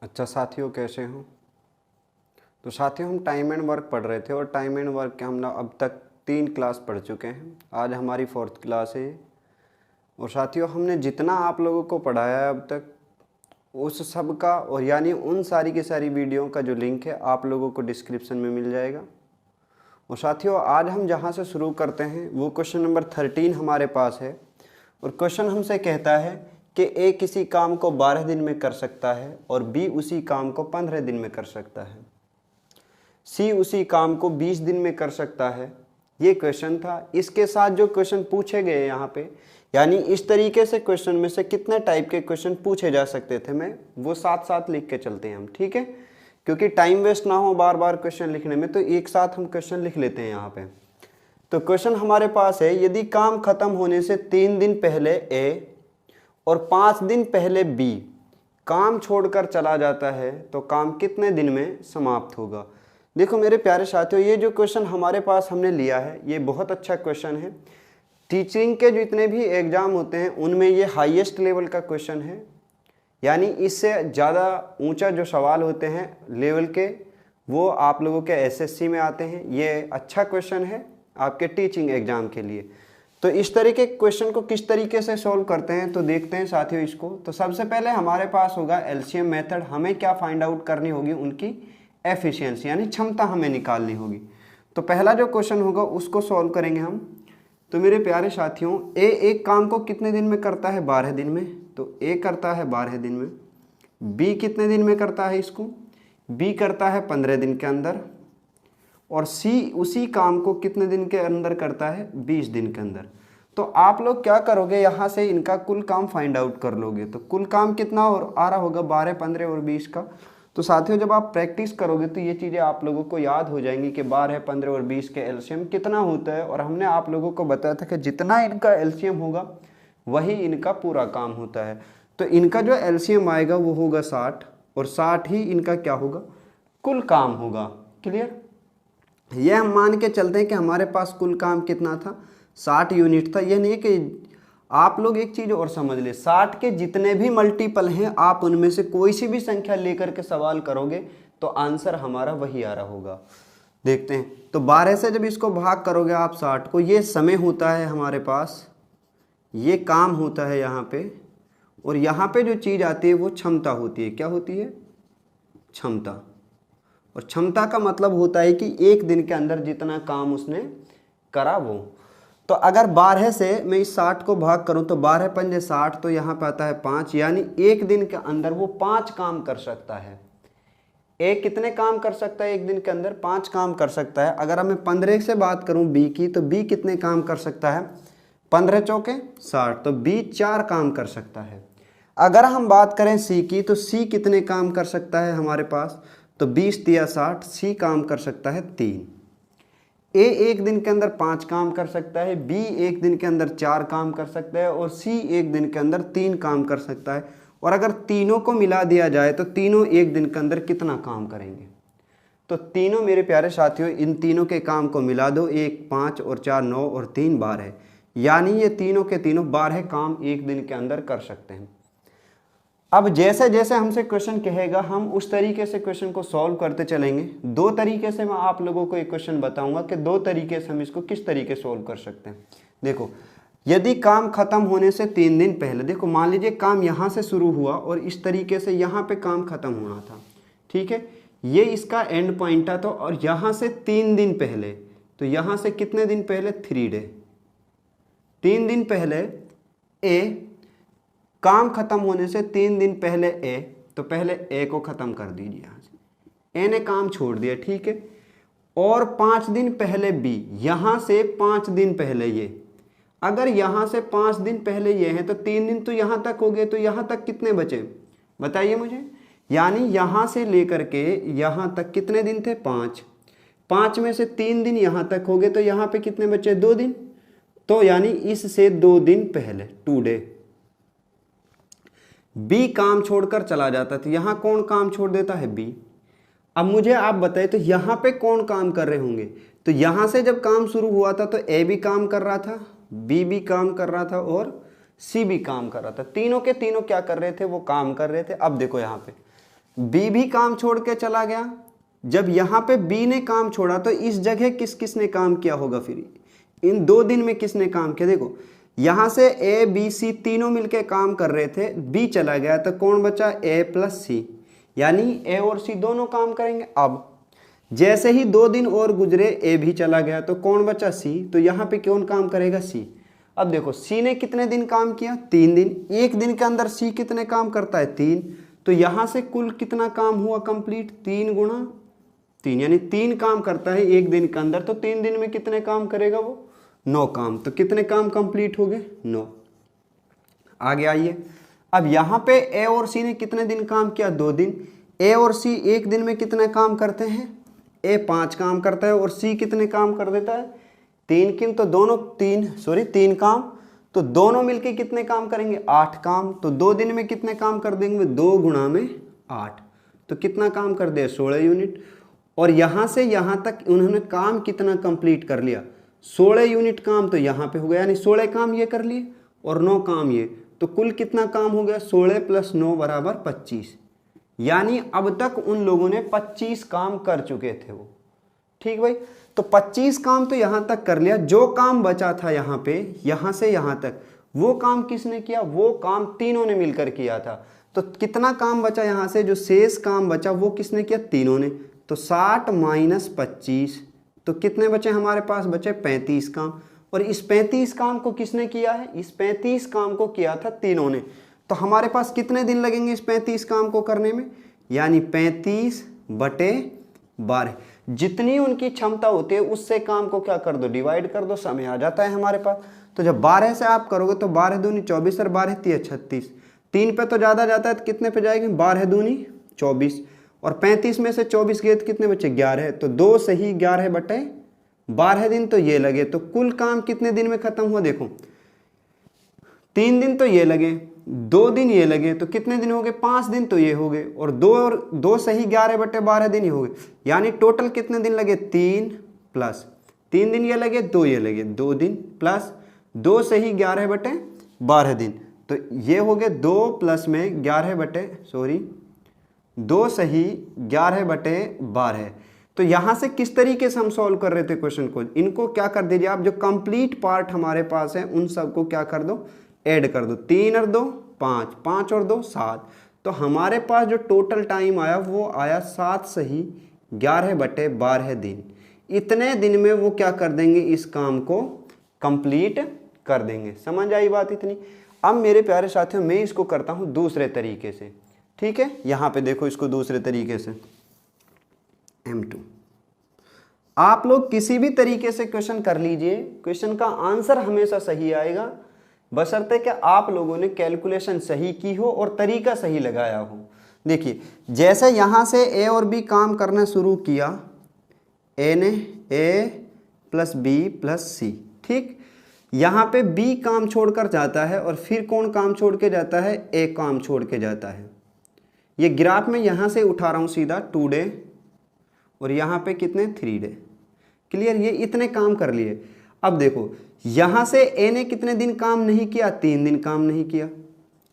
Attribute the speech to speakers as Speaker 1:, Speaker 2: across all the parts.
Speaker 1: अच्छा साथियों, कैसे हो? तो साथियों, हम टाइम एंड वर्क पढ़ रहे थे और टाइम एंड वर्क के हम ना अब तक 3 क्लास पढ़ चुके हैं। आज हमारी 4th क्लास है। और साथियों, हमने जितना आप लोगों को पढ़ाया है अब तक, उस सब का और यानी उन सारी की सारी वीडियो का जो लिंक है आप लोगों को डिस्क्रिप्शन में मिल जाएगा। और साथियों, आज हम जहाँ से शुरू करते हैं वो क्वेश्चन नंबर 13 हमारे पास है। और क्वेश्चन हमसे कहता है कि ए किसी काम को 12 दिन में कर सकता है और बी उसी काम को 15 दिन में कर सकता है। सी उसी काम को 20 दिन में कर सकता है। ये क्वेश्चन था। इसके साथ जो क्वेश्चन पूछे गए यहाँ पे, यानी इस तरीके से क्वेश्चन में से कितने टाइप के क्वेश्चन पूछे जा सकते थे, मैं वो साथ साथ लिख के चलते हैं हम, ठीक है? क्योंकि टाइम वेस्ट ना हो बार बार क्वेश्चन लिखने में, तो एक साथ हम क्वेश्चन लिख लेते हैं यहाँ पे। तो क्वेश्चन हमारे पास है, यदि काम खत्म होने से 3 दिन पहले ए और 5 दिन पहले बी काम छोड़कर चला जाता है तो काम कितने दिन में समाप्त होगा? देखो मेरे प्यारे साथियों, ये जो क्वेश्चन हमारे पास हमने लिया है ये बहुत अच्छा क्वेश्चन है। टीचिंग के जितने भी एग्जाम होते हैं उनमें ये हाईएस्ट लेवल का क्वेश्चन है, यानी इससे ज़्यादा ऊंचा जो सवाल होते हैं लेवल के वो आप लोगों के एसएससी में आते हैं। ये अच्छा क्वेश्चन है आपके टीचिंग एग्जाम के लिए। तो इस तरह के क्वेश्चन को किस तरीके से सॉल्व करते हैं तो देखते हैं साथियों इसको। तो सबसे पहले हमारे पास होगा एलसीएम मेथड। हमें क्या फाइंड आउट करनी होगी? उनकी एफिशिएंसी यानी क्षमता हमें निकालनी होगी। तो पहला जो क्वेश्चन होगा उसको सॉल्व करेंगे हम। तो मेरे प्यारे साथियों, ए एक काम को कितने दिन में करता है? 12 दिन में। तो ए करता है 12 दिन में। बी कितने दिन में करता है इसको? बी करता है 15 दिन के अंदर। और सी उसी काम को कितने दिन के अंदर करता है? 20 दिन के अंदर। तो आप लोग क्या करोगे, यहाँ से इनका कुल काम फाइंड आउट कर लोगे। तो कुल काम कितना और आ रहा होगा? 12, 15 और 20 का। तो साथियों, जब आप प्रैक्टिस करोगे तो ये चीज़ें आप लोगों को याद हो जाएंगी कि 12, 15 और 20 के एलसीएम कितना होता है। और हमने आप लोगों को बताया था कि जितना इनका एलसीएम होगा वही इनका पूरा काम होता है। तो इनका जो एलसीएम आएगा वो होगा 60 और 60 ही इनका क्या होगा? कुल काम होगा। क्लियर? ये हम मान के चलते हैं कि हमारे पास कुल काम कितना था? 60 यूनिट था। यह नहीं कि आप लोग एक चीज़ और समझ ले, 60 के जितने भी मल्टीपल हैं आप उनमें से कोई सी भी संख्या लेकर के सवाल करोगे तो आंसर हमारा वही आ रहा होगा। देखते हैं। तो 12 से जब इसको भाग करोगे आप 60 को, ये समय होता है हमारे पास, ये काम होता है यहाँ पे, और यहाँ पे जो चीज़ आती है वो क्षमता होती है। क्या होती है? क्षमता। और क्षमता का मतलब होता है कि एक दिन के अंदर जितना काम उसने करा वो। तो अगर 12 से मैं इस 60 को भाग करूं तो 12 पंजे 60, तो यहाँ पे आता है 5, यानी एक दिन के अंदर वो 5 काम कर सकता है। एक कितने काम कर सकता है? एक दिन के अंदर 5 काम कर सकता है। अगर मैं 15 से बात करूं बी की, तो बी कितने काम कर सकता है? 15 चौके 60, तो बी 4 काम कर सकता है। अगर हम बात करें सी की, तो सी कितने काम कर सकता है हमारे पास? तो 20 तिया 60, सी काम कर सकता है 3। ए एक दिन के अंदर 5 काम कर सकता है, बी एक दिन के अंदर 4 काम कर सकता है और सी एक दिन के अंदर 3 काम कर सकता है। और अगर तीनों को मिला दिया जाए तो तीनों एक दिन के अंदर कितना काम करेंगे? तो तीनों मेरे प्यारे साथियों, इन तीनों के काम को मिला दो, 1 5 और 4 9 और 3 12, यानी ये तीनों के तीनों 12 काम एक दिन के अंदर कर सकते हैं। अब जैसे जैसे हमसे क्वेश्चन कहेगा हम उस तरीके से क्वेश्चन को सॉल्व करते चलेंगे। 2 तरीके से मैं आप लोगों को एक क्वेश्चन बताऊंगा कि 2 तरीके से हम इसको किस तरीके से सॉल्व कर सकते हैं। देखो, यदि काम खत्म होने से 3 दिन पहले, देखो मान लीजिए काम यहाँ से शुरू हुआ और इस तरीके से यहाँ पे काम खत्म होना था, ठीक है? ये इसका एंड पॉइंट था। तो और यहाँ से 3 दिन पहले, तो यहाँ से कितने दिन पहले? 3 डे। 3 दिन पहले ए, काम खत्म होने से 3 दिन पहले ए, तो पहले ए को खत्म कर दीजिए। यहाँ से ए ने काम छोड़ दिया, ठीक है? और 5 दिन पहले बी, यहाँ से 5 दिन पहले ये, अगर यहाँ से 5 दिन पहले ये है तो 3 दिन तो यहाँ तक हो गए, तो यहाँ तक कितने बचे बताइए मुझे? यानी यहाँ से लेकर के यहाँ तक कितने दिन थे? 5। 5 में से 3 दिन यहाँ तक हो गए, तो यहाँ पे कितने बचे? 2 दिन। तो यानी इससे 2 दिन पहले 2 डे बी काम छोड़कर चला जाता था। यहाँ कौन काम छोड़ देता है? बी। अब मुझे आप बताइए तो यहाँ पे कौन काम कर रहे होंगे? तो यहाँ से जब काम शुरू हुआ था तो ए भी काम कर रहा था, बी भी काम कर रहा था और सी भी काम कर रहा था। तीनों के तीनों क्या कर रहे थे? वो काम कर रहे थे। अब देखो यहाँ पे बी भी काम छोड़ के चला गया। जब यहाँ पे बी ने काम छोड़ा तो इस जगह किसने काम किया होगा? फिर इन 2 दिन में किसने काम किया? देखो यहाँ से ए बी सी तीनों मिलके काम कर रहे थे, बी चला गया तो कौन बचा? ए प्लस सी, यानी ए और सी दोनों काम करेंगे। अब जैसे ही 2 दिन और गुजरे, ए भी चला गया तो कौन बचा? सी। तो यहाँ पे कौन काम करेगा? सी। अब देखो सी ने कितने दिन काम किया? 3 दिन। एक दिन के अंदर सी कितने काम करता है? 3। तो यहाँ से कुल कितना काम हुआ कंप्लीट? 3 गुणा 3, यानी 3 काम करता है एक दिन के अंदर। तो 3 दिन में कितने काम करेगा वो? 9 काम। तो कितने काम कंप्लीट हो गए? 9। आगे आइए, अब यहाँ पे ए और सी ने कितने दिन काम किया? 2 दिन। ए और सी एक दिन में कितने काम करते हैं? ए 5 काम करता है और सी कितने काम कर देता है? 3 किन, तो दोनों 3 काम, तो दोनों मिलके कितने काम करेंगे? 8 काम। तो 2 दिन में कितने काम कर देंगे? 2 गुणा में 8, तो कितना काम कर दिया? 16 यूनिट। और यहाँ से यहाँ तक उन्होंने काम कितना कंप्लीट कर लिया? 16 यूनिट काम तो यहाँ पे हो गया, यानी 16 काम ये कर लिए और 9 काम ये, तो कुल कितना काम हो गया? 16 + 9 = 25, यानी अब तक उन लोगों ने 25 काम कर चुके थे वो। ठीक भाई, तो 25 काम तो यहाँ तक कर लिया। जो काम बचा था यहाँ पे, यहाँ से यहाँ तक, वो काम किसने किया? वो काम तीनों ने मिलकर किया था। तो कितना काम बचा यहाँ से? जो शेष काम बचा वो किसने किया? तीनों ने। तो 60 - 25, तो कितने बचे हमारे पास? बचे 35 काम। और इस 35 काम को किसने किया है? इस 35 काम को किया था तीनों ने। तो हमारे पास कितने दिन लगेंगे इस 35 काम को करने में? यानी 35/12, जितनी उनकी क्षमता होती है उससे काम को क्या कर दो? डिवाइड कर दो, समय आ जाता है हमारे पास। तो जब 12 से आप करोगे तो 12 दूनी 24 और 12 3 36, 3 पे तो ज़्यादा जाता है, तो कितने पे जाएंगे? 12 दूनी 24, और 35 में से 24 गए तो कितने बचे? 11। तो 2 सही 11/12 दिन तो ये लगे। तो कुल काम कितने दिन में खत्म हुआ? देखो 3 दिन तो ये लगे, 2 दिन ये लगे, तो कितने दिन हो गए? 5 दिन तो ये हो गए, और 2 सही 11/12 दिन ही हो गए, यानी टोटल कितने दिन लगे? 3 + 3 दिन ये लगे, 2 ये लगे, 2 दिन प्लस 2 सही 11/12 दिन, तो ये हो गए 2 प्लस में 2 सही 11/12। तो यहाँ से किस तरीके से हम सॉल्व कर रहे थे क्वेश्चन को? इनको क्या कर दीजिए आप, जो कंप्लीट पार्ट हमारे पास है उन सबको क्या कर दो? ऐड कर दो। 3 और 2 5, 5 और 2 7, तो हमारे पास जो टोटल टाइम आया वो आया 7 सही 11/12 दिन। इतने दिन में वो क्या कर देंगे? इस काम को कंप्लीट कर देंगे। समझ आई बात इतनी? अब मेरे प्यारे साथियों मैं इसको करता हूँ दूसरे तरीके से। ठीक है, यहाँ पे देखो इसको दूसरे तरीके से। M2 आप लोग किसी भी तरीके से क्वेश्चन कर लीजिए, क्वेश्चन का आंसर हमेशा सही आएगा, बशर्ते कि आप लोगों ने कैलकुलेशन सही की हो और तरीका सही लगाया हो। देखिए जैसे यहाँ से A और B काम करना शुरू किया, A ने A + B + C, ठीक, यहाँ पे B काम छोड़कर जाता है और फिर कौन काम छोड़ के जाता है? A काम छोड़ के जाता है। ये ग्राफ में यहाँ से उठा रहा हूँ सीधा 2 डे और यहाँ पे कितने? 3 डे। क्लियर? ये इतने काम कर लिए। अब देखो यहाँ से ए ने कितने दिन काम नहीं किया? 3 दिन काम नहीं किया।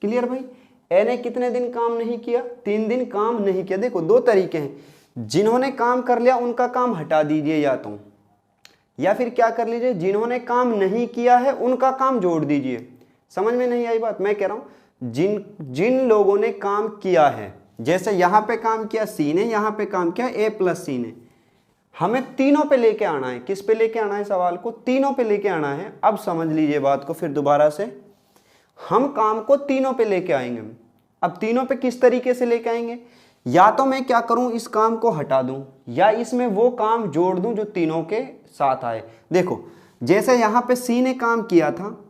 Speaker 1: क्लियर भाई? ए ने कितने दिन काम नहीं किया? 3 दिन काम नहीं किया। देखो 2 तरीके हैं, जिन्होंने काम कर लिया उनका काम हटा दीजिए या फिर क्या कर लीजिए, जिन्होंने काम नहीं किया है उनका काम जोड़ दीजिए। समझ में नहीं आई बात? मैं कह रहा हूँ जिन लोगों ने काम किया है, जैसे यहाँ पे काम किया सी ने, यहाँ पे काम किया A + C ने, हमें तीनों पे लेके आना है। किस पे लेके आना है? सवाल को तीनों पे लेके आना है। अब समझ लीजिए बात को फिर दोबारा से, हम काम को तीनों पे लेके आएंगे। अब तीनों पे किस तरीके से लेके आएंगे? या तो मैं क्या करूं, इस काम को हटा दूं या इसमें वो काम जोड़ दूं जो तीनों के साथ आए। देखो जैसे यहाँ पे C ने काम किया था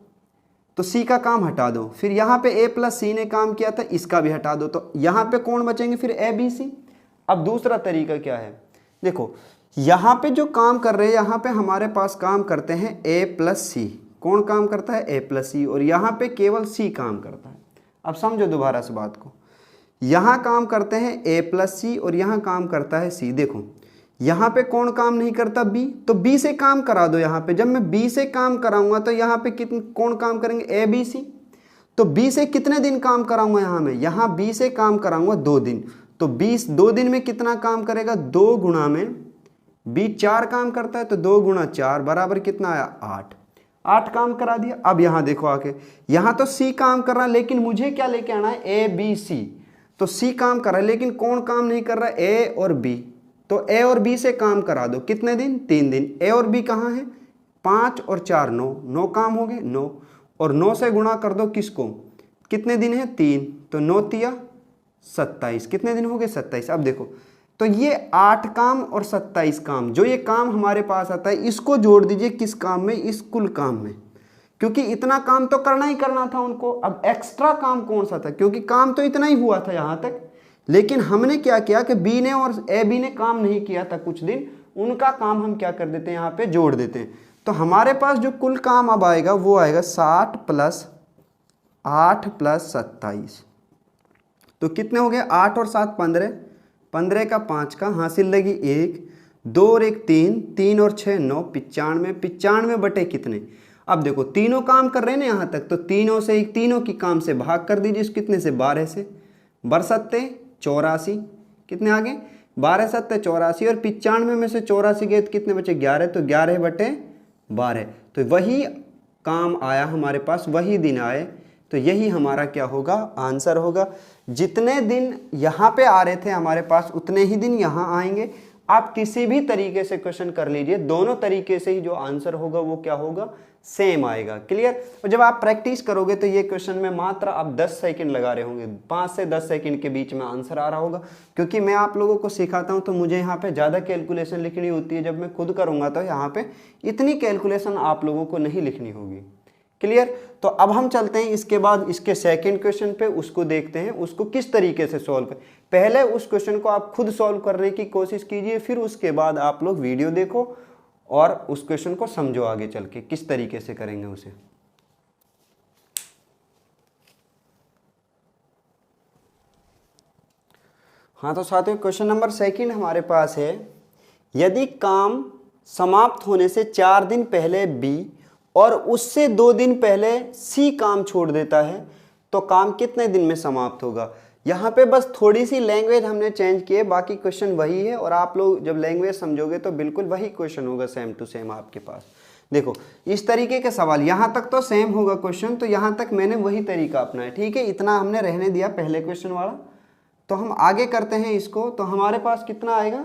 Speaker 1: तो C का काम हटा दो, फिर यहाँ पे A + C ने काम किया था, इसका भी हटा दो, तो यहाँ पे कौन बचेंगे? फिर A B C। अब दूसरा तरीका क्या है? देखो यहाँ पे जो काम कर रहे हैं, यहाँ पे हमारे पास काम करते हैं A + C। कौन काम करता है? A + C। और यहाँ पे केवल C काम करता है। अब समझो दोबारा से बात को, यहाँ काम करते हैं A + C और यहाँ काम करता है C। देखो यहाँ पे कौन काम नहीं करता? B, तो B से काम करा दो। यहाँ पे जब मैं B से काम कराऊंगा तो यहाँ पे कौन काम करेंगे? A B C। तो B से कितने दिन काम कराऊंगा? यहाँ मैं B से काम कराऊंगा 2 दिन, तो 20 2 दिन में कितना काम करेगा, 2 गुणा में बी 4 काम करता है तो 2 गुणा 4 बराबर कितना आया 8 काम करा दिया। अब यहाँ देखो आके, यहाँ तो सी काम कर रहा है लेकिन मुझे क्या लेके आना है, ए बी सी। तो सी काम कर रहा है लेकिन कौन काम नहीं कर रहा है, ए और बी। तो ए और बी से काम करा दो, कितने दिन, 3 दिन। ए और बी कहाँ है, 5 और 4 9 काम हो गए 9, और 9 से गुणा कर दो किसको, कितने दिन है 3, तो 9 तिया 27, कितने दिन हो गए 27। अब देखो तो ये 8 काम और 27 काम, जो ये काम हमारे पास आता है इसको जोड़ दीजिए किस काम में, इस कुल काम में, क्योंकि इतना काम तो करना ही करना था उनको। अब एक्स्ट्रा काम कौन सा था, क्योंकि काम तो इतना ही हुआ था यहाँ तक, लेकिन हमने क्या किया कि बी ने और ए बी ने काम नहीं किया था कुछ दिन, उनका काम हम क्या कर देते हैं यहाँ पे जोड़ देते हैं। तो हमारे पास जो कुल काम अब आएगा वो आएगा 60 + 8 + 27, तो कितने हो गए 8 और 7 15, 15 का 5 का हासिल लगी 1, 2 और 1 3, 3 और 6 9, 95, 95 बटे कितने। अब देखो तीनों काम कर रहे हैं ना यहाँ तक, तो तीनों से तीनों की काम से भाग कर दीजिए, कितने से 12 से, 12 × 84, कितने आगे 12 × 7 = 84, और 95 में से 84 गए तो कितने बचे 11, तो 11 बटे 12, तो वही काम आया हमारे पास, वही दिन आए, तो यही हमारा क्या होगा, आंसर होगा। जितने दिन यहाँ पे आ रहे थे हमारे पास उतने ही दिन यहाँ आएंगे। आप किसी भी तरीके से क्वेश्चन कर लीजिए, दोनों तरीके से ही जो आंसर होगा वो क्या होगा, सेम आएगा। क्लियर। और जब आप प्रैक्टिस करोगे तो ये क्वेश्चन में मात्र आप 10 सेकंड लगा रहे होंगे, 5 से 10 सेकंड के बीच में आंसर आ रहा होगा, क्योंकि मैं आप लोगों को सिखाता हूं तो मुझे यहाँ पे ज़्यादा कैलकुलेशन लिखनी होती है। जब मैं खुद करूँगा तो यहाँ पे इतनी कैलकुलेशन आप लोगों को नहीं लिखनी होगी। क्लियर। तो अब हम चलते हैं इसके बाद इसके सेकंड क्वेश्चन पे, उसको देखते हैं उसको किस तरीके से सॉल्व करें। पहले उस क्वेश्चन को आप खुद सॉल्व करने की कोशिश कीजिए, फिर उसके बाद आप लोग वीडियो देखो और उस क्वेश्चन को समझो आगे चल के किस तरीके से करेंगे उसे। हाँ तो साथियों क्वेश्चन नंबर सेकंड हमारे पास है, यदि काम समाप्त होने से 4 दिन पहले बी और उससे 2 दिन पहले सी काम छोड़ देता है तो काम कितने दिन में समाप्त होगा। यहाँ पे बस थोड़ी सी लैंग्वेज हमने चेंज की है, बाकी क्वेश्चन वही है, और आप लोग जब लैंग्वेज समझोगे तो बिल्कुल वही क्वेश्चन होगा, सेम टू सेम आपके पास। देखो इस तरीके के सवाल, यहाँ तक तो सेम होगा क्वेश्चन, तो यहाँ तक मैंने वही तरीका अपनाया। ठीक है, इतना हमने रहने दिया पहले क्वेश्चन वाला। तो हम आगे करते हैं इसको, तो हमारे पास कितना आएगा,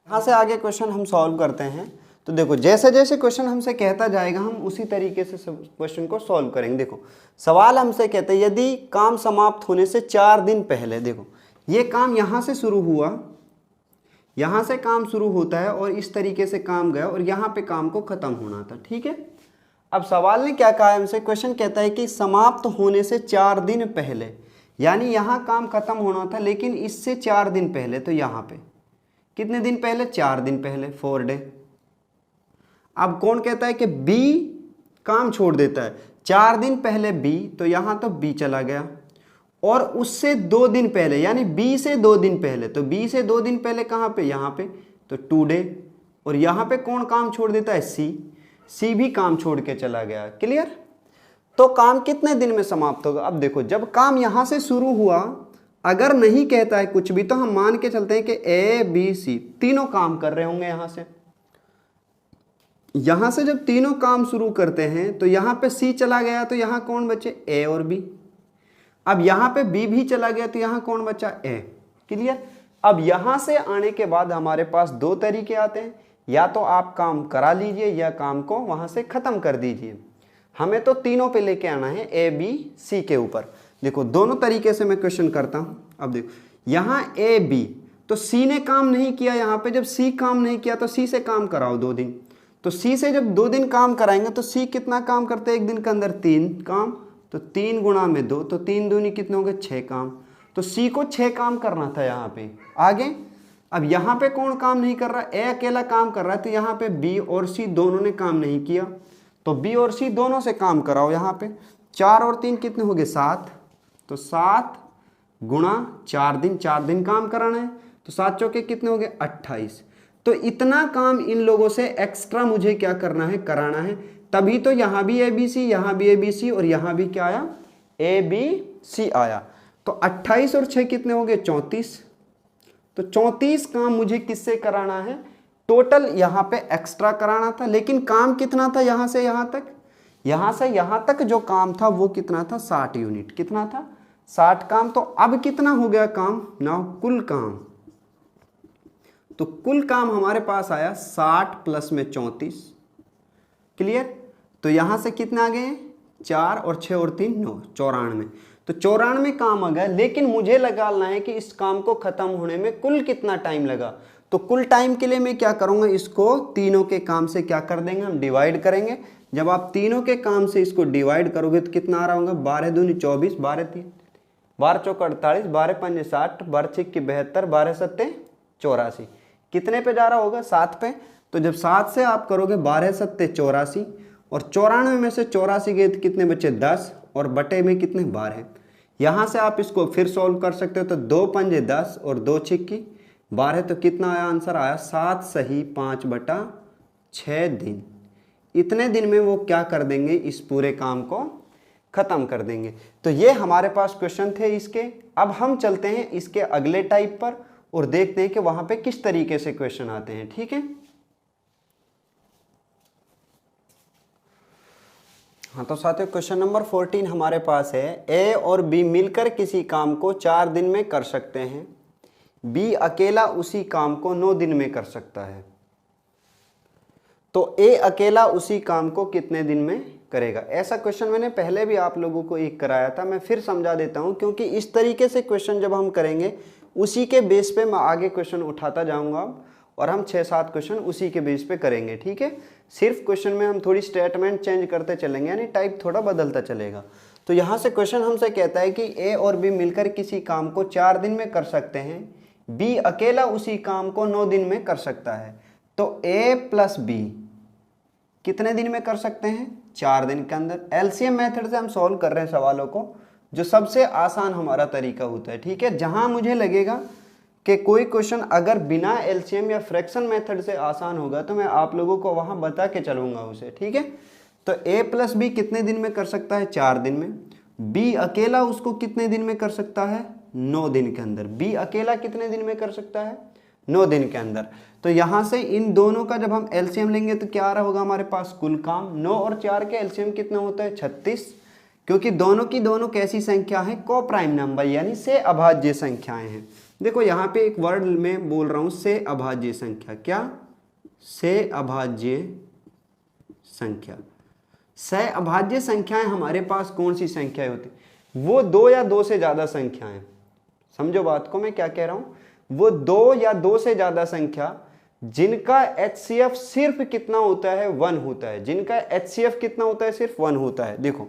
Speaker 1: यहाँ से आगे क्वेश्चन हम सॉल्व करते हैं। तो देखो जैसे जैसे क्वेश्चन हमसे कहता जाएगा हम उसी तरीके से क्वेश्चन को सॉल्व करेंगे। देखो सवाल हमसे कहते हैं यदि काम समाप्त होने से 4 दिन पहले, देखो ये काम यहाँ से शुरू हुआ, यहाँ से काम शुरू होता है और इस तरीके से काम गया और यहाँ पे काम को ख़त्म होना था। ठीक है, अब सवाल ने क्या कहा है हमसे, क्वेश्चन कहता है कि समाप्त होने से 4 दिन पहले, यानी यहाँ काम ख़त्म होना था लेकिन इससे 4 दिन पहले, तो यहाँ पे कितने दिन पहले, 4 दिन पहले, 4 डे। अब कौन कहता है कि बी काम छोड़ देता है, 4 दिन पहले बी, तो यहाँ तो बी चला गया, और उससे 2 दिन पहले यानी बी से 2 दिन पहले, तो बी से 2 दिन पहले कहाँ पे, यहाँ पे, तो 2 डे, और यहाँ पे कौन काम छोड़ देता है, सी भी काम छोड़ के चला गया। क्लियर। तो काम कितने दिन में समाप्त होगा। अब देखो जब काम यहाँ से शुरू हुआ, अगर नहीं कहता है कुछ भी तो हम मान के चलते हैं कि ए बी सी तीनों काम कर रहे होंगे। यहाँ से जब तीनों काम शुरू करते हैं तो यहाँ पे सी चला गया, तो यहाँ कौन बचे, ए और बी। अब यहाँ पे बी भी चला गया तो यहाँ कौन बचा, ए। क्लियर। अब यहाँ से आने के बाद हमारे पास 2 तरीके आते हैं, या तो आप काम करा लीजिए या काम को वहाँ से ख़त्म कर दीजिए। हमें तो तीनों पे लेके आना है, ए बी सी के ऊपर। देखो दोनों तरीके से मैं क्वेश्चन करता हूँ। अब देखो यहाँ ए बी, तो सी ने काम नहीं किया, यहाँ पे जब सी काम नहीं किया तो सी से काम कराओ 2 दिन, तो सी से जब 2 दिन काम कराएंगे तो सी कितना काम करते हैं एक दिन के अंदर, 3 काम, तो 3 गुणा में 2, तो 3 दूनी कितने होंगे, 6 काम। तो सी को 6 काम करना था यहाँ पे। आगे अब यहाँ पे कौन काम नहीं कर रहा, ए अकेला काम कर रहा है, तो यहाँ पे बी और सी दोनों ने काम नहीं किया, तो बी और सी दोनों से काम कराओ। यहाँ पे 4 और 3 कितने हो गए, 7, तो 7 गुणा 4 दिन, 4 दिन काम कराना है, तो 7 चौके कितने हो गए, 28। तो इतना काम इन लोगों से एक्स्ट्रा मुझे क्या करना है, कराना है, तभी तो यहाँ भी ए बी सी, यहाँ भी ए बी सी, और यहाँ भी क्या आया, ए बी सी आया। तो 28 और 6 कितने हो गए 34। तो 34 काम मुझे किससे कराना है, टोटल यहाँ पे एक्स्ट्रा कराना था, लेकिन काम कितना था यहाँ से यहाँ तक, यहाँ से यहाँ तक जो काम था वो कितना था 60 यूनिट, कितना था 60 काम। तो अब कितना हो गया काम ना, कुल काम, तो कुल काम हमारे पास आया 60 प्लस में 34, क्लियर। तो यहाँ से कितने आ गए 4 और 6 और 3 9, 94। तो 94 काम आ गया, लेकिन मुझे लगाना है कि इस काम को खत्म होने में कुल कितना टाइम लगा। तो कुल टाइम के लिए मैं क्या करूँगा, इसको तीनों के काम से क्या कर देंगे हम, डिवाइड करेंगे। जब आप तीनों के काम से इसको डिवाइड करोगे तो कितना आ रहा होगा, 12 दूनी 24, 12 3 12 चौका 48, 12 5 60, 12 6 72, 12 7 84, कितने पे जा रहा होगा 7 पे। तो जब 7 से आप करोगे 12 7 84, और 94 में से 84 गए तो कितने बचे 10, और बटे में कितने 12। यहाँ से आप इसको फिर सॉल्व कर सकते हो, तो 2 पंजे 10 और 2 छिक्की 12, तो कितना आया आंसर आया 7 सही 5/6 दिन। इतने दिन में वो क्या कर देंगे, इस पूरे काम को खत्म कर देंगे। तो ये हमारे पास क्वेश्चन थे इसके। अब हम चलते हैं इसके अगले टाइप पर और देखते हैं कि वहां पे किस तरीके से क्वेश्चन आते हैं, ठीक है। हाँ तो साथियों क्वेश्चन नंबर 14 हमारे पास है, ए और बी मिलकर किसी काम को 4 दिन में कर सकते हैं, बी अकेला उसी काम को 9 दिन में कर सकता है। तो ए अकेला उसी काम को कितने दिन में करेगा। ऐसा क्वेश्चन मैंने पहले भी आप लोगों को एक कराया था, मैं फिर समझा देता हूं, क्योंकि इस तरीके से क्वेश्चन जब हम करेंगे उसी के बेस पे मैं आगे क्वेश्चन उठाता जाऊंगा, और हम 6-7 क्वेश्चन उसी के बेस पे करेंगे, ठीक है। सिर्फ क्वेश्चन में हम थोड़ी स्टेटमेंट चेंज करते चलेंगे, यानी टाइप थोड़ा बदलता चलेगा। तो यहाँ से क्वेश्चन हमसे कहता है कि ए और बी मिलकर किसी काम को 4 दिन में कर सकते हैं, बी अकेला उसी काम को 9 दिन में कर सकता है। तो ए प्लस बी कितने दिन में कर सकते हैं, 4 दिन के अंदर। एलसीएम मेथड से हम सॉल्व कर रहे हैं सवालों को, जो सबसे आसान हमारा तरीका होता है, ठीक है। जहां मुझे लगेगा कि कोई क्वेश्चन अगर बिना एलसीएम या फ्रैक्शन मेथड से आसान होगा तो मैं आप लोगों को वहां बता के चलूंगा उसे, ठीक है। तो ए प्लस बी कितने दिन में कर सकता है, 4 दिन में। बी अकेला उसको कितने दिन में कर सकता है, 9 दिन के अंदर। बी अकेला कितने दिन में कर सकता है, 9 दिन के अंदर। तो यहां से इन दोनों का जब हम एलसीएम लेंगे तो क्या आ रहा होगा हमारे पास, कुल काम। 9 और 4 के एलसीएम कितना होता है, 36, क्योंकि दोनों की दोनों कैसी संख्या है, को प्राइम नंबर, यानी से अभाज्य संख्याएं हैं। देखो यहाँ पे एक वर्ड में बोल रहा हूं, से अभाज्य संख्या। क्या, से अभाज्य संख्या। से अभाज्य संख्याएं हमारे पास कौन सी संख्याएं होती, वो 2 या 2 से ज्यादा संख्याएं। समझो बात को मैं क्या कह रहा हूं, वो 2 या 2 से ज्यादा संख्या जिनका HCF सिर्फ कितना होता है, 1 होता है। जिनका HCF कितना होता है, सिर्फ 1 होता है। देखो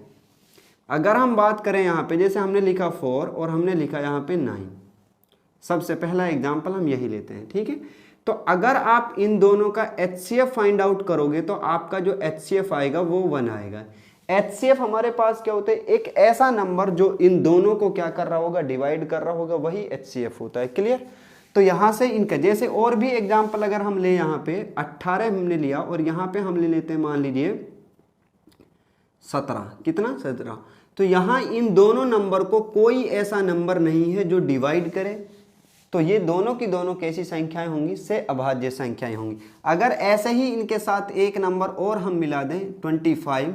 Speaker 1: अगर हम बात करें यहाँ पे, जैसे हमने लिखा 4 और हमने लिखा यहाँ पे 9, सबसे पहला एग्जाम्पल हम यही लेते हैं, ठीक है। तो अगर आप इन दोनों का HCF फाइंड आउट करोगे तो आपका जो HCF आएगा वो 1 आएगा। HCF हमारे पास क्या होता है, एक ऐसा नंबर जो इन दोनों को क्या कर रहा होगा, डिवाइड कर रहा होगा, वही HCF होता है, क्लियर। तो यहाँ से इनका जैसे और भी एग्जाम्पल अगर हम ले, यहाँ पे 18 हमने लिया और यहाँ पे हम ले लेते हैं मान लीजिए 17, कितना 17। तो यहाँ इन दोनों नंबर को कोई ऐसा नंबर नहीं है जो डिवाइड करे, तो ये दोनों की दोनों कैसी संख्याएं होंगी, से अभाज्य संख्याएं होंगी। अगर ऐसे ही इनके साथ एक नंबर और हम मिला दें 25,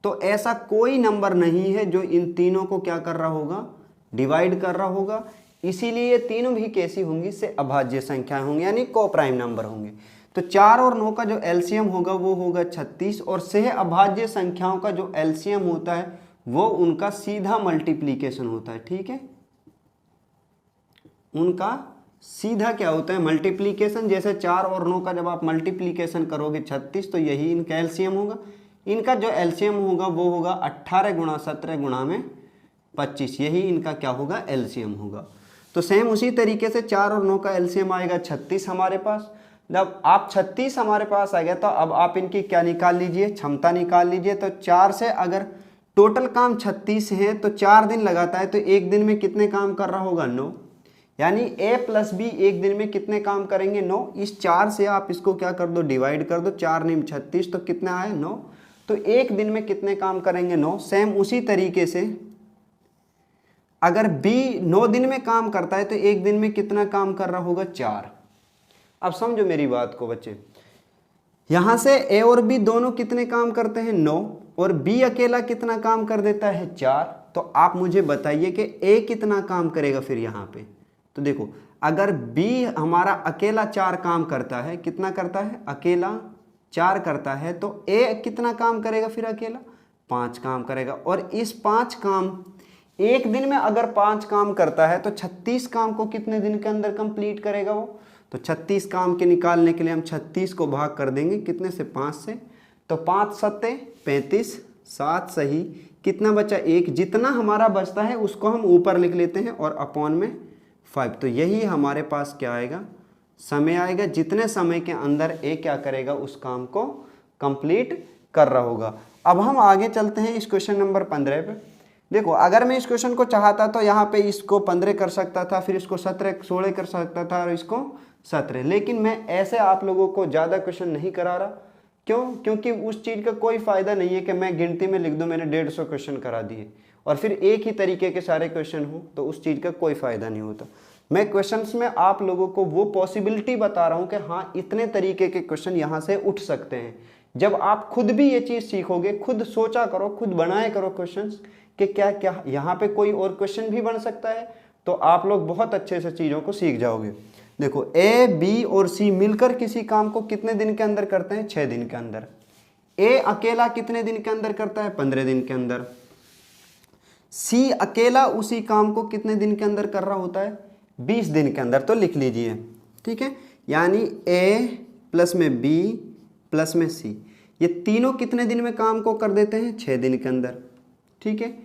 Speaker 1: तो ऐसा कोई नंबर नहीं है जो इन तीनों को क्या कर रहा होगा, डिवाइड कर रहा होगा। इसीलिए ये तीनों भी कैसी होंगी, से अभाज्य संख्याएं होंगी, यानी को प्राइम नंबर होंगे। तो 4 और 9 का जो एलसीएम होगा वो होगा 36, और से अभाज्य संख्याओं का जो एलसीएम होता है वो उनका सीधा मल्टीप्लीकेशन होता है, ठीक है। उनका सीधा क्या होता है, मल्टीप्लीकेशन। जैसे 4 और 9 का जब आप मल्टीप्लीकेशन करोगे 36, तो यही इनका एलसीएम होगा। इनका जो एलसीएम होगा वो होगा 18 गुणा 17 गुणा में 25, यही इनका क्या होगा, एलसीएम होगा। तो सेम उसी तरीके से 4 और 9 का एलसीएम आएगा 36 हमारे पास। जब आप 36 हमारे पास आ गया तो अब आप इनकी क्या निकाल लीजिए, क्षमता निकाल लीजिए। तो 4 से अगर टोटल काम 36 है तो 4 दिन लगाता है, तो एक दिन में कितने काम कर रहा होगा, 9। यानी ए प्लस बी एक दिन में कितने काम करेंगे, 9। इस 4 से आप इसको क्या कर दो, डिवाइड कर दो, 4 9 36, तो कितना आया, 9। तो एक दिन में कितने काम करेंगे, 9। सेम उसी तरीके से अगर बी 9 दिन में काम करता है तो एक दिन में कितना काम कर रहा होगा? 4। अब समझो मेरी बात को बच्चे, यहां से ए और बी दोनों कितने काम करते हैं? 9, और बी अकेला कितना काम कर देता है? 4। तो आप मुझे बताइए कि ए कितना काम करेगा फिर यहाँ पे? तो देखो, अगर बी हमारा अकेला 4 काम करता है, कितना करता है? अकेला 4 करता है, तो ए कितना काम करेगा फिर अकेला? 5 काम करेगा। और इस 5 काम, एक दिन में अगर 5 काम करता है तो 36 काम को कितने दिन के अंदर कंप्लीट करेगा वो? तो 36 काम के निकालने के लिए हम 36 को भाग कर देंगे कितने से? 5 से। तो 5 सत्ते 35, 7 सही, कितना बचा? 1। जितना हमारा बचता है उसको हम ऊपर लिख लेते हैं और अपॉन में 5। तो यही हमारे पास क्या आएगा? समय आएगा, जितने समय के अंदर ए क्या करेगा? उस काम को कंप्लीट कर रहा होगा। अब हम आगे चलते हैं इस क्वेश्चन नंबर 15 पे। देखो, अगर मैं इस क्वेश्चन को चाहता तो यहाँ पे इसको 15 कर सकता था, फिर इसको 17, 16 कर सकता था और इसको 17, लेकिन मैं ऐसे आप लोगों को ज़्यादा क्वेश्चन नहीं करा रहा। क्यों? क्योंकि उस चीज़ का कोई फ़ायदा नहीं है कि मैं गिनती में लिख दूँ मैंने 150 क्वेश्चन करा दिए और फिर एक ही तरीके के सारे क्वेश्चन हो, तो उस चीज़ का कोई फ़ायदा नहीं होता। मैं क्वेश्चंस में आप लोगों को वो पॉसिबिलिटी बता रहा हूँ कि हाँ, इतने तरीके के क्वेश्चन यहाँ से उठ सकते हैं। जब आप खुद भी ये चीज़ सीखोगे, खुद सोचा करो, खुद बनाए करो क्वेश्चंस कि क्या क्या यहाँ पे कोई और क्वेश्चन भी बन सकता है, तो आप लोग बहुत अच्छे से चीज़ों को सीख जाओगे। देखो, ए, बी और सी मिलकर किसी काम को कितने दिन के अंदर करते हैं? 6 दिन के अंदर। ए अकेला कितने दिन के अंदर करता है? 15 दिन के अंदर। सी अकेला उसी काम को कितने दिन के अंदर कर रहा होता है? 20 दिन के अंदर। तो लिख लीजिए, ठीक है। यानी ए प्लस में बी प्लस में सी, ये तीनों कितने दिन में काम को कर देते हैं? 6 दिन के अंदर, ठीक है।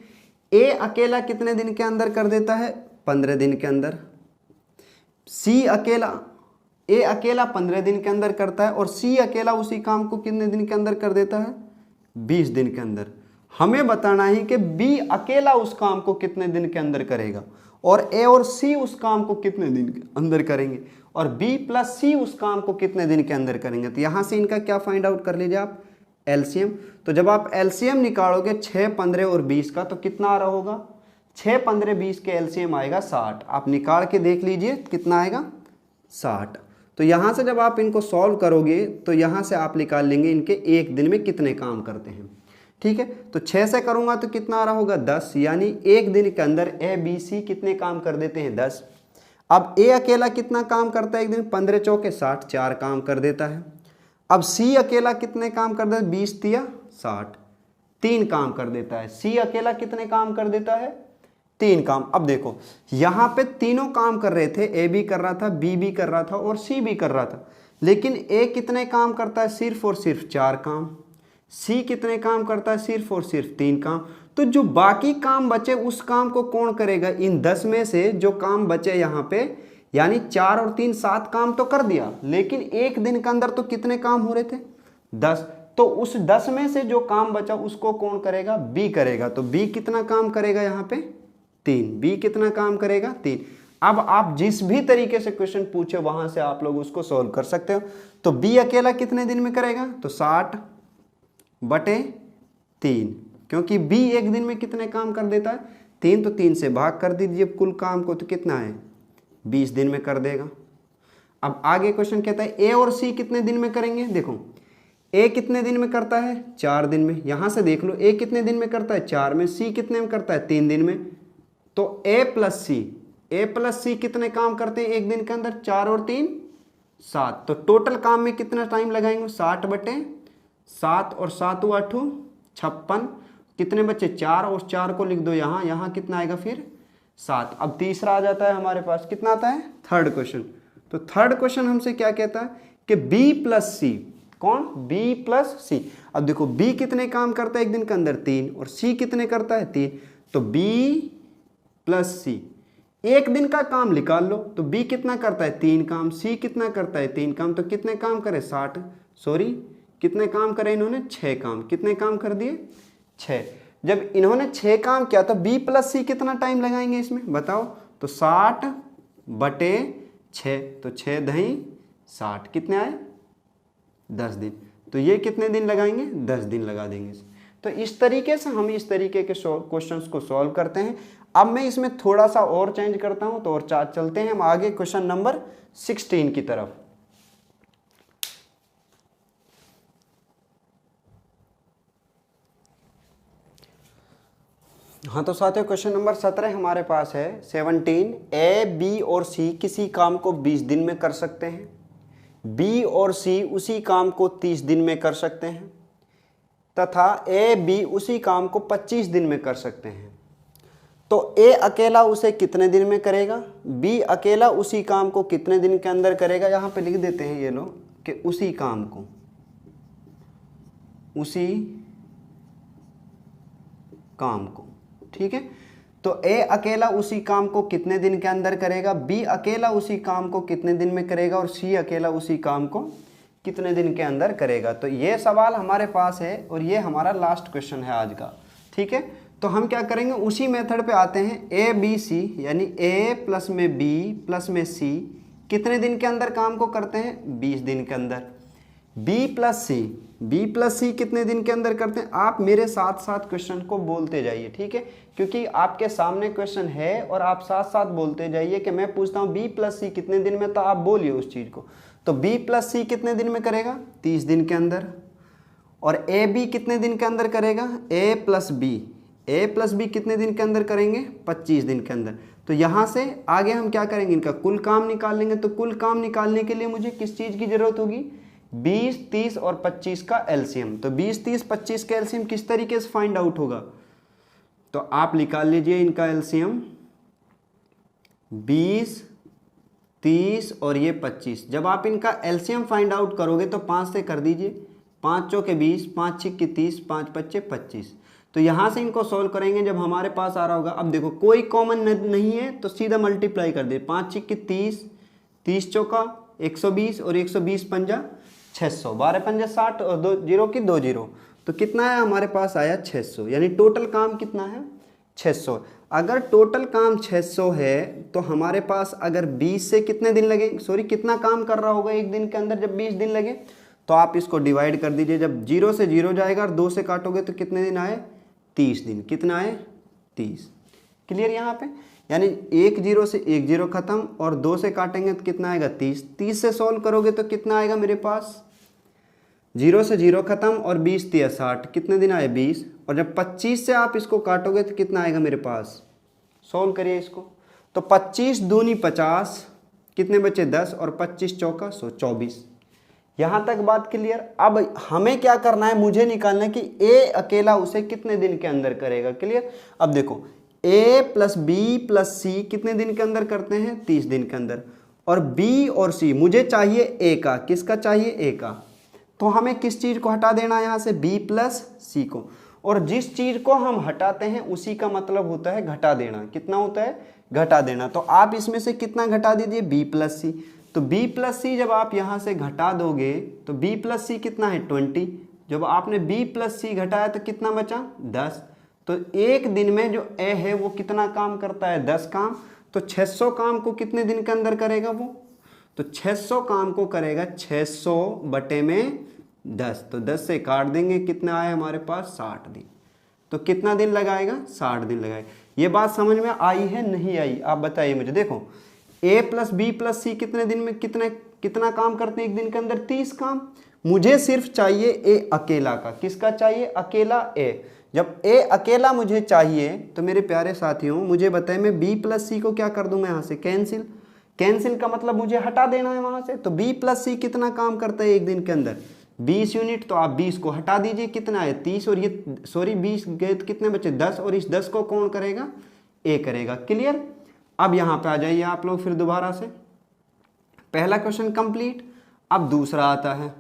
Speaker 1: ए अकेला कितने दिन के अंदर कर देता है? 15 दिन के अंदर। सी अकेला, ए अकेला 15 दिन के अंदर करता है और सी अकेला उसी काम को कितने दिन के अंदर कर देता है? 20 दिन के अंदर। हमें बताना है कि बी अकेला उस काम को कितने दिन के अंदर करेगा और ए और सी उस काम को कितने दिन के अंदर करेंगे और बी प्लस सी उस काम को कितने दिन के अंदर करेंगे। तो यहाँ से इनका क्या फाइंड आउट कर लीजिए आप? एलसीएम। तो जब आप एलसीएम निकालोगे 6, 15 और 20 का, तो कितना आ रहा होगा? 6, 15, 20 के एलसीएम आएगा 60। आप निकाल के देख लीजिए कितना आएगा? 60। तो यहाँ से जब आप इनको सॉल्व करोगे तो यहाँ से आप निकाल लेंगे इनके एक दिन में कितने काम करते हैं, ठीक है। तो 6 से करूँगा तो कितना आ रहा होगा? 10। यानी एक दिन के अंदर ए, बी, सी कितने काम कर देते हैं? 10। अब ए अकेला कितना काम करता है एक दिन? 15 चौके 60, 4 काम कर देता है। अब सी अकेला कितने काम कर देता है? 20 तिया 60, 3 काम कर देता है। सी अकेला कितने काम कर देता है? 3 काम। अब देखो, यहाँ पे तीनों काम कर रहे थे, ए भी कर रहा था, बी भी कर रहा था और सी भी कर रहा था, लेकिन ए कितने काम करता है? सिर्फ और सिर्फ 4 काम। सी कितने काम करता है? सिर्फ और सिर्फ 3 काम। तो जो बाकी काम बचे उस काम को कौन करेगा? इन 10 में से जो काम बचे यहाँ पे, यानी 4 और 3 7 काम तो कर दिया, लेकिन एक दिन के अंदर तो कितने काम हो रहे थे? 10। तो उस 10 में से जो काम बचा उसको कौन करेगा? बी करेगा। तो बी कितना काम करेगा यहाँ पे? 3। बी कितना काम करेगा? 3। अब आप जिस भी तरीके से क्वेश्चन पूछे वहां से आप लोग उसको सॉल्व कर सकते हो। तो बी अकेला कितने दिन में करेगा? तो 60/3, क्योंकि बी एक दिन में कितने काम कर देता है? 3। तो 3 से भाग कर दीजिए कुल काम को, तो कितना है? 20 दिन में कर देगा। अब आगे क्वेश्चन कहता है ए और सी कितने दिन में करेंगे। देखो, ए कितने दिन में करता है? 4 दिन में। यहां से देख लो, ए कितने दिन में करता है? 4 में। सी कितने में करता है? 3 दिन में। तो ए प्लस सी कितने काम करते हैं एक दिन के अंदर? 4 और 3 7। तो टोटल काम में कितना टाइम लगाएंगे? 60/7 और 7 8 56। कितने बच्चे? 4 और 4 को लिख दो यहाँ, यहाँ कितना आएगा फिर? 7। अब तीसरा आ जाता है हमारे पास, कितना आता है? Third question. तो थर्ड क्वेश्चन हमसे क्या कहता है कि बी प्लस सी, कौन? बी प्लस सी। अब देखो, बी कितने काम करता है एक दिन के अंदर? 3। और सी कितने करता है? 3। तो बी प्लस सी, एक दिन का काम निकाल लो। तो बी कितना करता है? 3 काम। सी कितना करता है? 3 काम। तो कितने काम करे? 60, सॉरी कितने काम करे इन्होंने? 6 काम। कितने काम कर दिए? 6। जब इन्होंने 6 काम किया तो बी प्लस सी कितना टाइम लगाएंगे इसमें बताओ? तो 60/6। तो 6 दही 60, कितने आए? 10 दिन। तो ये कितने दिन लगाएंगे? 10 दिन लगा देंगे। तो इस तरीके से हम इस तरीके के क्वेश्चंस को सॉल्व करते हैं। अब मैं इसमें थोड़ा सा और चेंज करता हूं तो और चार्ट चलते हैं हम आगे क्वेश्चन नंबर 16 की तरफ। हाँ तो साथियों क्वेश्चन नंबर 17 हमारे पास है 17। ए, बी और सी किसी काम को 20 दिन में कर सकते हैं, बी और सी उसी काम को 30 दिन में कर सकते हैं तथा ए, बी उसी काम को 25 दिन में कर सकते हैं। तो ए अकेला उसे कितने दिन में करेगा, बी अकेला उसी काम को कितने दिन के अंदर करेगा। यहाँ पे लिख देते हैं ये लोग कि उसी काम को, उसी काम को, ठीक है। तो ए अकेला उसी काम को कितने दिन के अंदर करेगा, बी अकेला उसी काम को कितने दिन में करेगा और सी अकेला उसी काम को कितने दिन के अंदर करेगा। तो ये सवाल हमारे पास है और ये हमारा लास्ट क्वेश्चन है आज का, ठीक है। तो हम क्या करेंगे, उसी मेथड पे आते हैं। ए बी सी यानी ए प्लस में बी प्लस में सी कितने दिन के अंदर काम को करते हैं, 20 दिन के अंदर। बी प्लस सी कितने दिन के अंदर करते हैं। आप मेरे साथ साथ क्वेश्चन को बोलते जाइए, ठीक है, क्योंकि आपके सामने क्वेश्चन है और आप साथ साथ बोलते जाइए कि मैं पूछता हूँ बी प्लस सी कितने दिन में, तो आप बोलिए उस चीज़ को। तो बी प्लस सी कितने दिन में करेगा, 30 दिन के अंदर। और ए बी कितने दिन के अंदर करेगा, ए प्लस बी कितने दिन के अंदर करेंगे, 25 दिन के अंदर। तो यहाँ से आगे हम क्या करेंगे, इनका कुल काम निकाल लेंगे। तो कुल काम निकालने के लिए मुझे किस चीज़ की जरूरत होगी, 20, 30 और 25 का एलसीएम। तो 20, 30, 25 का एलसीएम किस तरीके से फाइंड आउट होगा, तो आप निकाल लीजिए इनका एलसीएम 20, 30 और ये 25। जब आप इनका एलसीएम फाइंड आउट करोगे तो 5 से कर दीजिए, 5 चौके 20, 5 छिक्के 30, 5 पच्चे 25। तो यहाँ से इनको सॉल्व करेंगे जब हमारे पास आ रहा होगा। अब देखो कोई कॉमन नहीं है तो सीधा मल्टीप्लाई कर दे, 5 छिक्के 30, 30 चौका 120 और 120 पंजा 600, 12 पंजा 60 और 2 जीरो की 2 जीरो। तो कितना है हमारे पास आया 600, यानी टोटल काम कितना है 600। अगर टोटल काम 600 है तो हमारे पास अगर 20 से कितने दिन लगे, कितना काम कर रहा होगा एक दिन के अंदर जब 20 दिन लगे, तो आप इसको डिवाइड कर दीजिए। जब 0 से 0 जाएगा और 2 से काटोगे तो कितने दिन आए, 30 दिन। कितना आए, 30। क्लियर यहाँ पे, यानी 1 0 से 1 0 खत्म और 2 से काटेंगे तो कितना आएगा 30। 30 से सॉल्व करोगे तो कितना आएगा मेरे पास, 0 से 0 खत्म और 20 3 60, कितने दिन आए 20। और जब 25 से आप इसको काटोगे तो कितना आएगा मेरे पास, सॉल्व करिए इसको। तो 25 दूनी 50, कितने बचे 10 और 25 चौका 100, 24। यहाँ तक बात क्लियर। अब हमें क्या करना है, मुझे निकालना है कि ए अकेला उसे कितने दिन के अंदर करेगा। क्लियर। अब देखो ए प्लस बी प्लस सी कितने दिन के अंदर करते हैं, 30 दिन के अंदर। और बी और सी मुझे चाहिए ए का, किसका चाहिए, ए का। तो हमें किस चीज़ को हटा देना है यहाँ से, बी प्लस सी को। और जिस चीज़ को हम हटाते हैं उसी का मतलब होता है घटा देना। कितना होता है, घटा देना। तो आप इसमें से कितना घटा दीजिए, बी प्लस सी। तो b प्लस सी जब आप यहाँ से घटा दोगे तो b प्लस सी कितना है 20। जब आपने b प्लस सी घटाया तो कितना बचा 10। तो एक दिन में जो a है वो कितना काम करता है, 10 काम। तो 600 काम को कितने दिन के अंदर करेगा वो, तो 600 काम को करेगा 600 बटे में 10। तो 10 से काट देंगे, कितना आया हमारे पास 60 दिन। तो कितना दिन लगाएगा, 60 दिन लगाएगा। ये बात समझ में आई है नहीं आई, आप बताइए मुझे। देखो a प्लस बी प्लस सी कितने दिन में कितना काम करते हैं एक दिन के अंदर, 30 काम। मुझे सिर्फ चाहिए a अकेला का, किसका चाहिए, अकेला a। जब a अकेला मुझे चाहिए तो मेरे प्यारे साथियों मुझे बताएं, मैं b प्लस सी को क्या कर दूंगा यहाँ से, कैंसिल का मतलब मुझे हटा देना है वहाँ से। तो b प्लस सी कितना काम करता है एक दिन के अंदर, 20 यूनिट। तो आप 20 को हटा दीजिए, कितना है 30। और ये 20 गए तो कितने बचे 10। और इस 10 को कौन करेगा, a करेगा। क्लियर। अब यहाँ पे आ जाइए आप लोग फिर दोबारा से, पहला क्वेश्चन कंप्लीट। अब दूसरा आता है,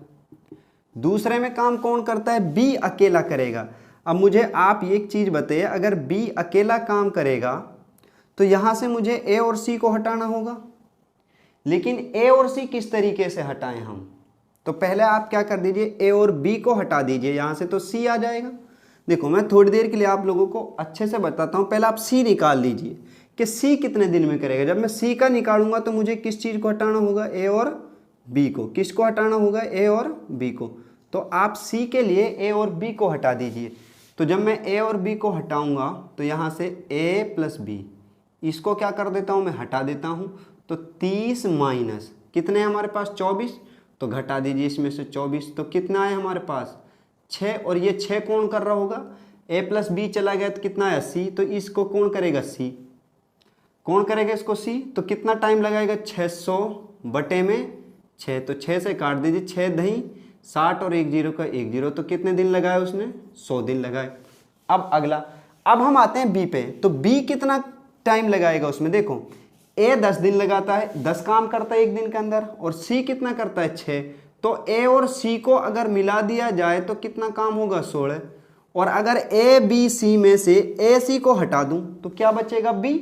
Speaker 1: दूसरे में काम कौन करता है, बी अकेला करेगा। अब मुझे आप एक चीज़ बताइए, अगर बी अकेला काम करेगा तो यहाँ से मुझे ए और सी को हटाना होगा। लेकिन ए और सी किस तरीके से हटाएं हम, तो पहले आप क्या कर दीजिए, ए और बी को हटा दीजिए यहाँ से, तो सी आ जाएगा। देखो मैं थोड़ी देर के लिए आप लोगों को अच्छे से बताता हूँ। पहले आप सी निकाल लीजिए कि सी कितने दिन में करेगा। जब मैं सी का निकालूंगा तो मुझे किस चीज़ को हटाना होगा, ए और बी को। किसको हटाना होगा, ए और बी को। तो आप सी के लिए ए और बी को हटा दीजिए। तो जब मैं ए और बी को हटाऊंगा तो यहाँ से ए प्लस बी, इसको क्या कर देता हूँ मैं, हटा देता हूँ। तो 30 माइनस कितने हैं हमारे पास, 24, तो घटा दीजिए इसमें से 24, तो कितना है हमारे पास 6, और ये 6 कौन कर रहा होगा, ए प्लस बी चला गया तो कितना है सी, तो इसको कौन करेगा सी, कौन करेगा इसको सी, तो कितना टाइम लगाएगा 600 बटे में 6, तो 6 से काट दीजिए, 6 दही 60 और 1 जीरो का 1 जीरो, तो कितने दिन लगाए उसने, 100 दिन लगाए। अब अगला, अब हम आते हैं बी पे, तो बी कितना टाइम लगाएगा उसमें, देखो ए 10 दिन लगाता है, 10 काम करता है 1 दिन के अंदर, और सी कितना करता है 6, तो ए और सी को अगर मिला दिया जाए तो कितना काम होगा 16, और अगर ए बी सी में से ए सी को हटा दूं तो क्या बचेगा बी,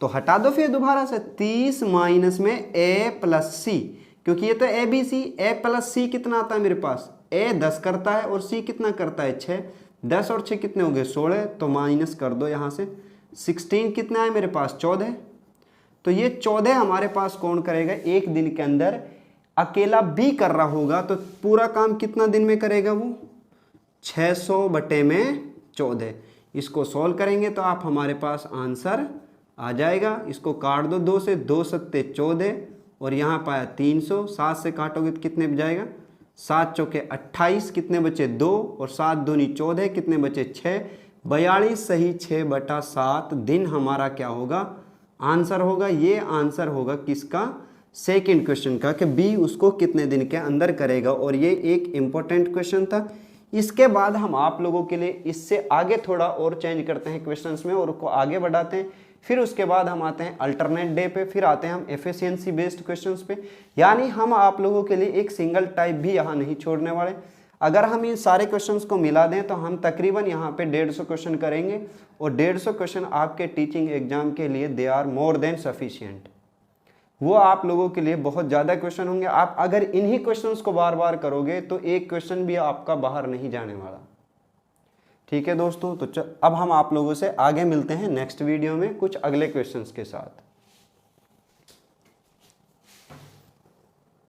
Speaker 1: तो हटा दो फिर दोबारा से 30 माइनस में ए प्लस सी, क्योंकि ये तो A B C, A plus सी कितना आता है मेरे पास, ए 10 करता है और सी कितना करता है 6, 10 और 6 कितने हो गए 16, तो माइनस कर दो यहाँ से 16 कितना है मेरे पास 14, तो ये 14 हमारे पास कौन करेगा एक दिन के अंदर, अकेला बी कर रहा होगा, तो पूरा काम कितना दिन में करेगा वो 600 बटे में 14, इसको सॉल्व करेंगे तो आप हमारे पास आंसर आ जाएगा। इसको काट दो 2 से, 2 सत्ते 14 और यहाँ पाया 300, 7 से काटोगे तो कितने बजाएगा, 7 चौके 28, कितने बचे 2 और 7 दूनी 14, कितने बचे 6, 42 सही 6/7 दिन हमारा क्या होगा आंसर होगा। ये आंसर होगा किसका, सेकंड क्वेश्चन का, कि बी उसको कितने दिन के अंदर करेगा, और ये एक इम्पोर्टेंट क्वेश्चन था। इसके बाद हम आप लोगों के लिए इससे आगे थोड़ा और चेंज करते हैं क्वेश्चंस में और उसको आगे बढ़ाते हैं, फिर उसके बाद हम आते हैं अल्टरनेट डे पे, फिर आते हैं हम एफिशिएंसी बेस्ड क्वेश्चंस पे, यानी हम आप लोगों के लिए एक सिंगल टाइप भी यहाँ नहीं छोड़ने वाले। अगर हम इन सारे क्वेश्चंस को मिला दें तो हम तकरीबन यहाँ पे 150 क्वेश्चन करेंगे, और 150 क्वेश्चन आपके टीचिंग एग्जाम के लिए they are more than sufficient, वो आप लोगों के लिए बहुत ज़्यादा क्वेश्चन होंगे। आप अगर इन्हीं क्वेश्चंस को बार बार करोगे तो एक क्वेश्चन भी आपका बाहर नहीं जाने वाला। ठीक है दोस्तों, तो अब हम आप लोगों से आगे मिलते हैं नेक्स्ट वीडियो में कुछ अगले क्वेश्चंस के साथ।